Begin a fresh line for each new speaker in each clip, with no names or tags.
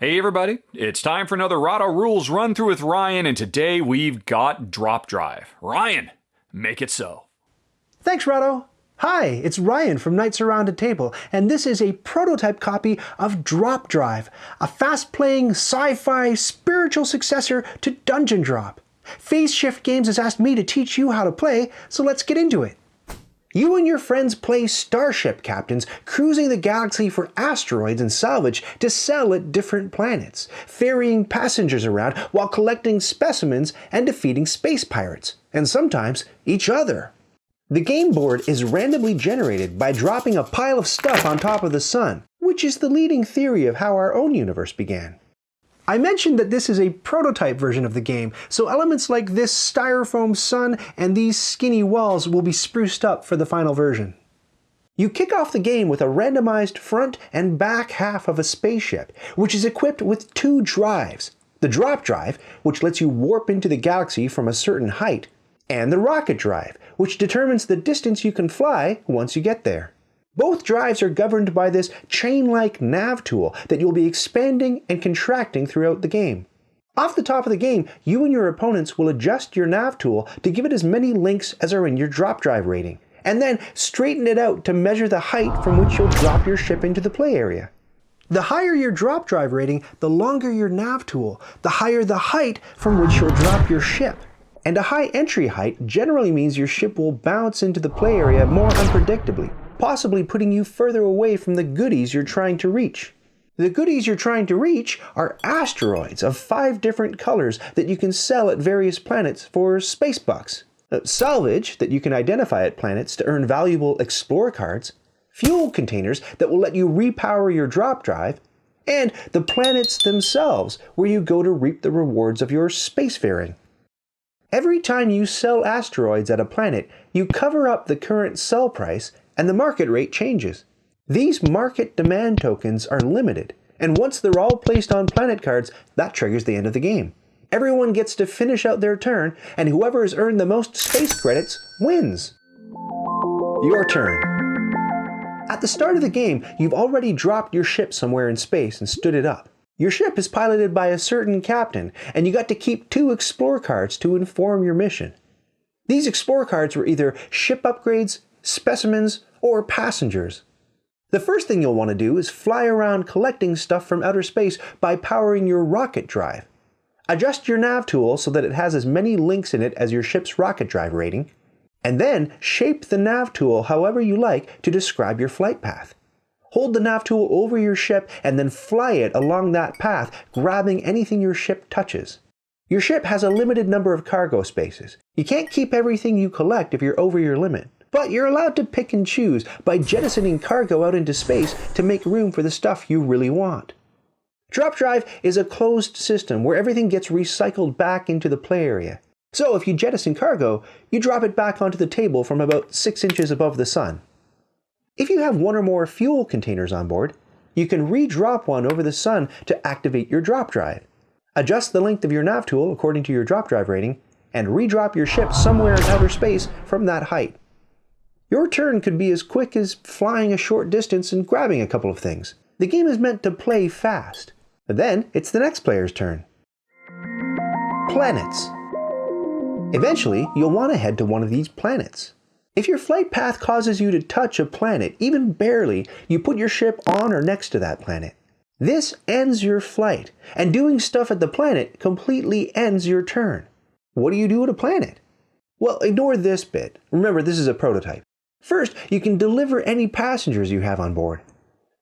Hey everybody, it's time for another Rahdo Rules run through with Ryan, and today we've got Drop Drive. Ryan, make it so.
Thanks, Rahdo. Hi, it's Ryan from Knights Around a Table, and this is a prototype copy of Drop Drive, a fast-playing sci-fi spiritual successor to Dungeon Drop. Phase Shift Games has asked me to teach you how to play, so let's get into it. You and your friends play starship captains cruising the galaxy for asteroids and salvage to sell at different planets, ferrying passengers around while collecting specimens and defeating space pirates, and sometimes each other. The game board is randomly generated by dropping a pile of stuff on top of the sun, which is the leading theory of how our own universe began. I mentioned that this is a prototype version of the game, so elements like this styrofoam sun and these skinny walls will be spruced up for the final version. You kick off the game with a randomized front and back half of a spaceship, which is equipped with two drives. The drop drive, which lets you warp into the galaxy from a certain height, and the rocket drive, which determines the distance you can fly once you get there. Both drives are governed by this chain-like nav tool that you'll be expanding and contracting throughout the game. Off the top of the game, you and your opponents will adjust your nav tool to give it as many links as are in your drop drive rating, and then straighten it out to measure the height from which you'll drop your ship into the play area. The higher your drop drive rating, the longer your nav tool, the higher the height from which you'll drop your ship. And a high entry height generally means your ship will bounce into the play area more unpredictably, possibly putting you further away from the goodies you're trying to reach. The goodies you're trying to reach are asteroids of 5 different colors that you can sell at various planets for space bucks. Salvage that you can identify at planets to earn valuable explore cards, fuel containers that will let you repower your drop drive, and the planets themselves where you go to reap the rewards of your spacefaring. Every time you sell asteroids at a planet, you cover up the current sell price and the market rate changes. These market demand tokens are limited, and once they're all placed on planet cards, that triggers the end of the game. Everyone gets to finish out their turn, and whoever has earned the most space credits wins. Your turn. At the start of the game, you've already dropped your ship somewhere in space and stood it up. Your ship is piloted by a certain captain, and you got to keep 2 explore cards to inform your mission. These explore cards were either ship upgrades, specimens, or passengers. The first thing you'll want to do is fly around collecting stuff from outer space by powering your rocket drive. Adjust your nav tool so that it has as many links in it as your ship's rocket drive rating, and then shape the nav tool however you like to describe your flight path. Hold the nav tool over your ship and then fly it along that path, grabbing anything your ship touches. Your ship has a limited number of cargo spaces. You can't keep everything you collect if you're over your limit, but you're allowed to pick and choose by jettisoning cargo out into space to make room for the stuff you really want. Drop Drive is a closed system where everything gets recycled back into the play area. So if you jettison cargo, you drop it back onto the table from about 6 inches above the sun. If you have 1 or more fuel containers on board, you can re-drop one over the sun to activate your drop drive. Adjust the length of your nav tool according to your drop drive rating, and re-drop your ship somewhere in outer space from that height. Your turn could be as quick as flying a short distance and grabbing a couple of things. The game is meant to play fast. But then it's the next player's turn. Planets. Eventually, you'll want to head to one of these planets. If your flight path causes you to touch a planet, even barely, you put your ship on or next to that planet. This ends your flight, and doing stuff at the planet completely ends your turn. What do you do at a planet? Well, ignore this bit. Remember, this is a prototype. First, you can deliver any passengers you have on board.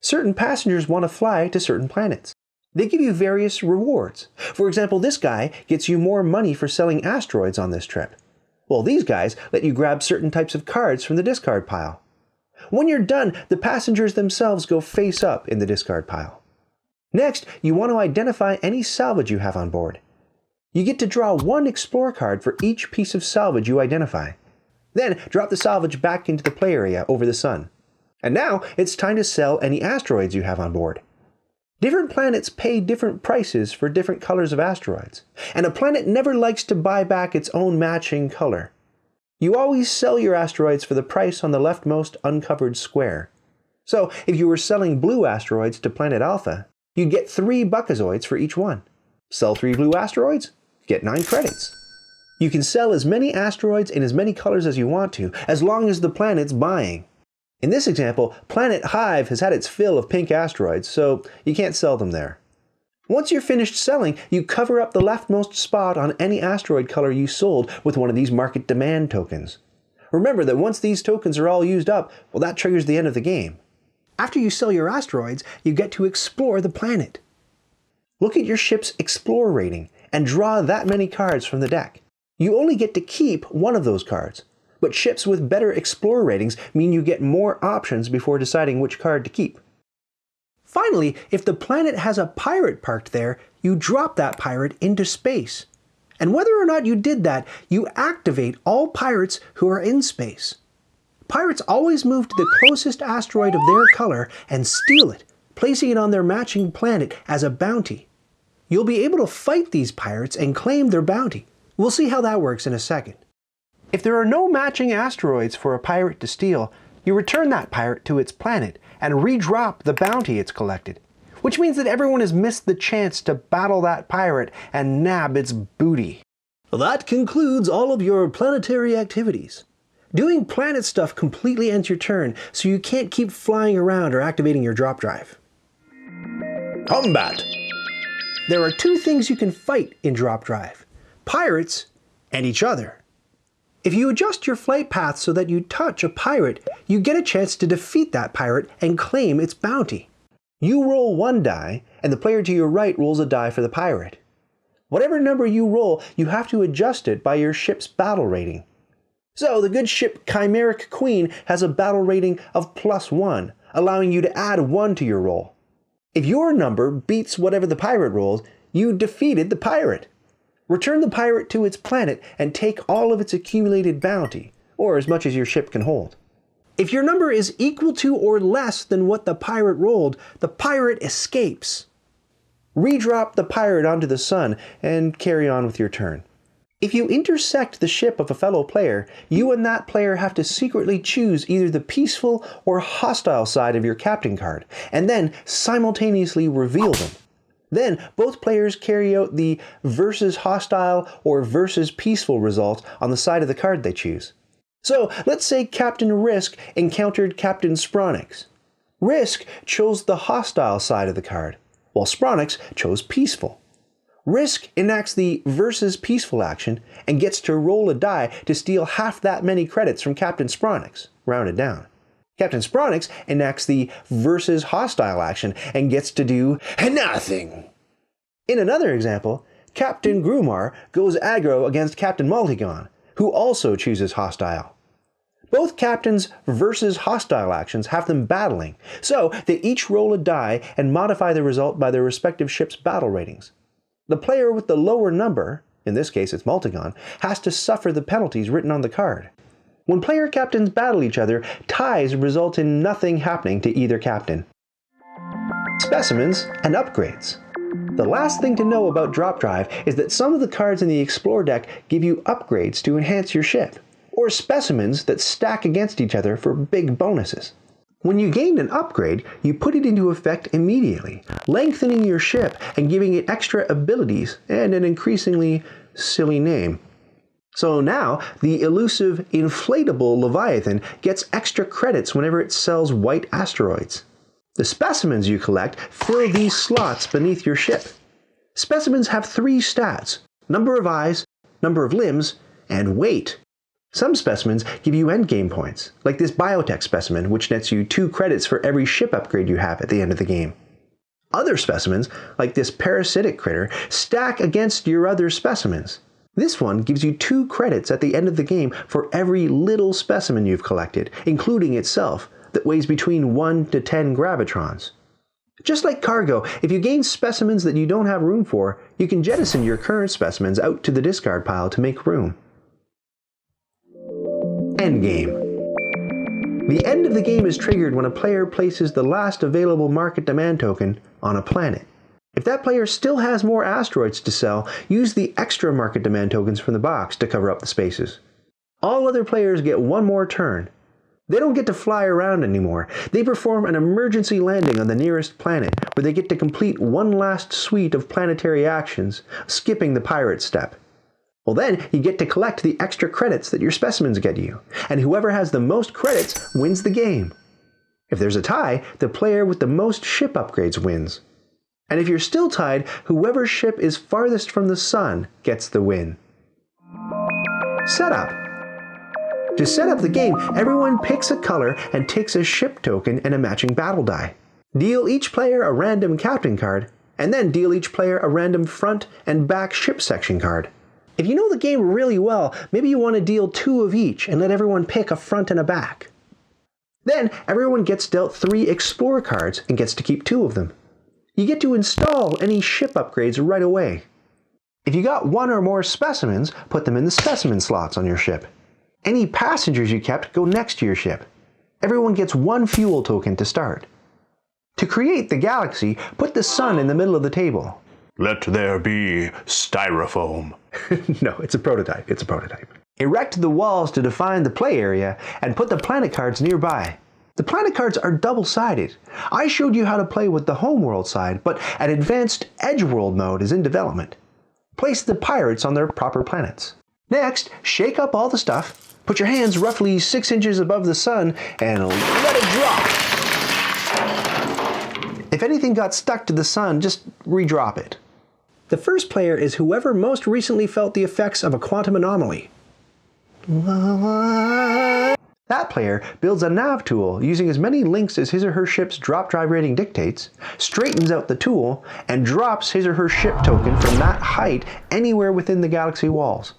Certain passengers want to fly to certain planets. They give you various rewards. For example, this guy gets you more money for selling asteroids on this trip. Well, these guys let you grab certain types of cards from the discard pile. When you're done, the passengers themselves go face up in the discard pile. Next, you want to identify any salvage you have on board. You get to draw 1 explore card for each piece of salvage you identify. Then drop the salvage back into the play area over the sun. And now it's time to sell any asteroids you have on board. Different planets pay different prices for different colors of asteroids, and a planet never likes to buy back its own matching color. You always sell your asteroids for the price on the leftmost uncovered square. So if you were selling blue asteroids to planet Alpha, You'd get 3 Buckazoids for each one. Sell 3 blue asteroids, get 9 credits. You can sell as many asteroids in as many colors as you want to, as long as the planet's buying. In this example, Planet Hive has had its fill of pink asteroids, so you can't sell them there. Once you're finished selling, you cover up the leftmost spot on any asteroid color you sold with one of these market demand tokens. Remember that once these tokens are all used up, well, that triggers the end of the game. After you sell your asteroids, you get to explore the planet. Look at your ship's Explore rating and draw that many cards from the deck. You only get to keep one of those cards, but ships with better Explore ratings mean you get more options before deciding which card to keep. Finally, if the planet has a pirate parked there, you drop that pirate into space. And whether or not you did that, you activate all pirates who are in space. Pirates always move to the closest asteroid of their color and steal it, placing it on their matching planet as a bounty. You'll be able to fight these pirates and claim their bounty. We'll see how that works in a second. If there are no matching asteroids for a pirate to steal, you return that pirate to its planet and redrop the bounty it's collected, which means that everyone has missed the chance to battle that pirate and nab its booty. Well, that concludes all of your planetary activities. Doing planet stuff completely ends your turn, so you can't keep flying around or activating your drop drive. Combat! There are 2 things you can fight in drop drive: pirates and each other. If you adjust your flight path so that you touch a pirate, you get a chance to defeat that pirate and claim its bounty. You roll 1 die, and the player to your right rolls a die for the pirate. Whatever number you roll, you have to adjust it by your ship's battle rating. So the good ship Chimeric Queen has a battle rating of +1, allowing you to add 1 to your roll. If your number beats whatever the pirate rolls, you defeated the pirate. Return the pirate to its planet and take all of its accumulated bounty, or as much as your ship can hold. If your number is equal to or less than what the pirate rolled, the pirate escapes. Redrop the pirate onto the sun and carry on with your turn. If you intersect the ship of a fellow player, you and that player have to secretly choose either the peaceful or hostile side of your captain card, and then simultaneously reveal them. Then, both players carry out the versus hostile or versus peaceful result on the side of the card they choose. So, let's say Captain Risk encountered Captain Spronix. Risk chose the hostile side of the card, while Spronix chose peaceful. Risk enacts the versus peaceful action and gets to roll a die to steal half that many credits from Captain Spronix, rounded down. Captain Spronix enacts the versus hostile action and gets to do nothing. In another example, Captain Grumar goes aggro against Captain Multigon, who also chooses hostile. Both captains' versus hostile actions have them battling, so they each roll a die and modify the result by their respective ship's battle ratings. The player with the lower number, in this case it's Multigon, has to suffer the penalties written on the card. When player captains battle each other, ties result in nothing happening to either captain. Specimens and Upgrades. The last thing to know about Drop Drive is that some of the cards in the Explore deck give you upgrades to enhance your ship, or specimens that stack against each other for big bonuses. When you gain an upgrade, you put it into effect immediately, lengthening your ship and giving it extra abilities and an increasingly silly name. So now, the elusive inflatable Leviathan gets extra credits whenever it sells white asteroids. The specimens you collect fill these slots beneath your ship. Specimens have 3 stats: number of eyes, number of limbs, and weight. Some specimens give you endgame points, like this biotech specimen, which nets you 2 credits for every ship upgrade you have at the end of the game. Other specimens, like this parasitic critter, stack against your other specimens. This one gives you 2 credits at the end of the game for every little specimen you've collected, including itself, that weighs between 1 to 10 gravitrons. Just like cargo, if you gain specimens that you don't have room for, you can jettison your current specimens out to the discard pile to make room. Endgame. The end of the game is triggered when a player places the last available market demand token on a planet. If that player still has more asteroids to sell, use the extra market demand tokens from the box to cover up the spaces. All other players get 1 more turn. They don't get to fly around anymore. They perform an emergency landing on the nearest planet, where they get to complete one last suite of planetary actions, skipping the pirate step. Well, then you get to collect the extra credits that your specimens get you, and whoever has the most credits wins the game. If there's a tie, the player with the most ship upgrades wins. And if you're still tied, whoever's ship is farthest from the sun gets the win. Setup. To set up the game, everyone picks a color and takes a ship token and a matching battle die. Deal each player a random captain card, and then deal each player a random front and back ship section card. If you know the game really well, maybe you want to deal 2 of each and let everyone pick a front and a back. Then everyone gets dealt 3 Explore cards and gets to keep 2 of them. You get to install any ship upgrades right away. If you got 1 or more specimens, put them in the specimen slots on your ship. Any passengers you kept go next to your ship. Everyone gets 1 fuel token to start. To create the galaxy, put the sun in the middle of the table.
Let there be styrofoam.
No, it's a prototype. It's a prototype. Erect the walls to define the play area and put the planet cards nearby. The planet cards are double-sided. I showed you how to play with the homeworld side, but an advanced edgeworld mode is in development. Place the pirates on their proper planets. Next, shake up all the stuff. Put your hands roughly 6 inches above the sun and let it drop. If anything got stuck to the sun, just re-drop it. The first player is whoever most recently felt the effects of a quantum anomaly. That player builds a nav tool using as many links as his or her ship's drop drive rating dictates, straightens out the tool, and drops his or her ship token from that height anywhere within the galaxy walls.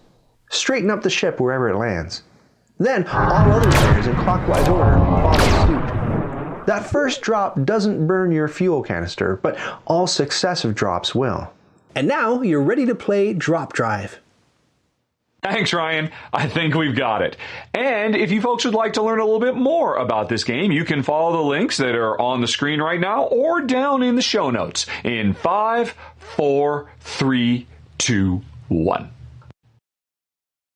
Straighten up the ship wherever it lands. Then all other players in clockwise order follow suit. That first drop doesn't burn your fuel canister, but all successive drops will. And now you're ready to play Drop Drive.
Thanks, Ryan. I think we've got it. And if you folks would like to learn a little bit more about this game, you can follow the links that are on the screen right now or down in the show notes in 5, 4, 3, 2, 1.